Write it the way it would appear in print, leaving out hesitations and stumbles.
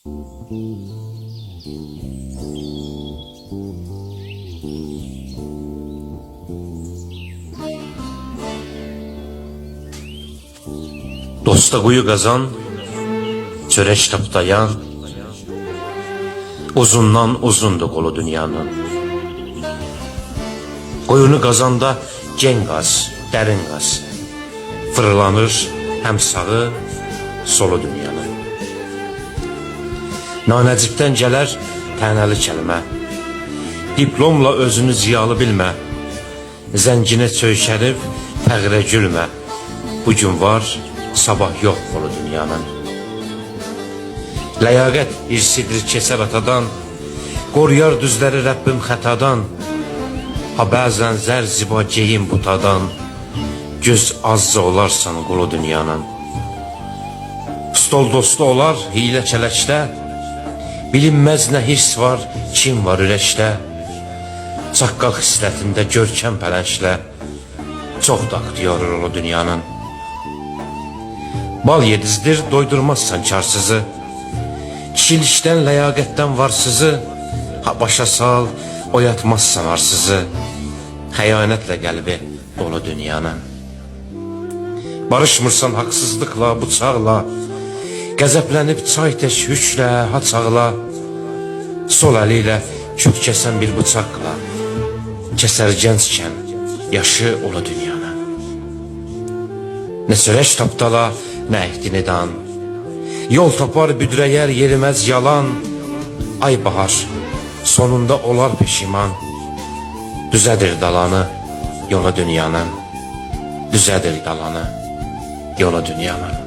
Dosta quyu qazan, çörək tapdayan, uzundan uzundur qolu dünyanın. Qoyunu qazanda gen qaz, dərin qaz, fırlanır həm sağı, solu dünyanın. Nanəcibdən gələr tənəli kəlmə, diplomla özünü ziyalı bilmə, zənginə çöykərib fəqrə gülmə, bugün var, sabah yox qolu dünyanın. Ləyaqət irsidir keçər atadan, qoruyar düzləri Rəbbim xətadan, ha bəzən zər ziba geyin butadan, göz azca olarsan qolu dünyanın. Stol dostu olar hilə kələkdə, bilinməz nə hiss var, kim var ürəkdə, çaqqal xislətində görkəm pələnglə, çox daqd yorur o dünyanın. Bal yedizdir, doydurmazsan karsızı, kişilikdən, ləyaqətdən varsızı, ha başa sal, oyatmazsan arsızı, xəyanətlə qəlbi dolu dünyanın. Barışmırsan haqsızlıqla, bıçaqla, qəzəblənib çay tək hüklə, haçaqla, sol əli ilə kök kəsən bir bıçaqla, kəsər gənckən yaşı olu dünyanın. Nə sörək tapdala, nə əhdini dan, yol tapar büdrəyər yeriməz yalan, ay bahar, sonunda olar peşiman, düzədir dalanı, yola dünyanın, düzədir dalanı, yola dünyanın.